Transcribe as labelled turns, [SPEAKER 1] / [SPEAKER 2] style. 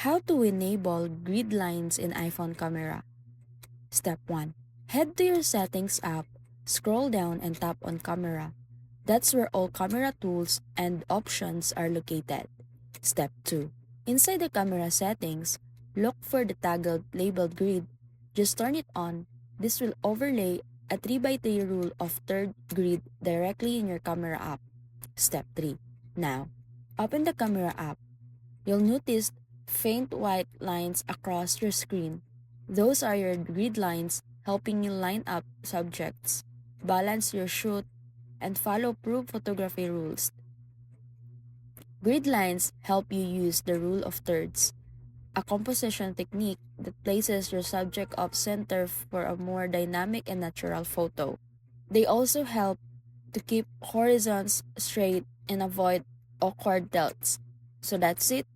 [SPEAKER 1] How to enable grid lines in iPhone camera. Step 1. Head to your settings app, scroll down and tap on camera. That's where all camera tools and options are located. Step 2. Inside the camera settings, look for the toggle labeled grid. Just turn it on. This will overlay a 3x3 rule of third grid directly in your camera app. Step 3. Now, open the camera app. You'll notice faint white lines across your screen. Those are your grid lines helping you line up subjects, balance your shoot, and follow proof photography rules. Grid lines help you use the rule of thirds, a composition technique that places your subject off center for a more dynamic and natural photo. They also help to keep horizons straight and avoid awkward tilts. So that's it.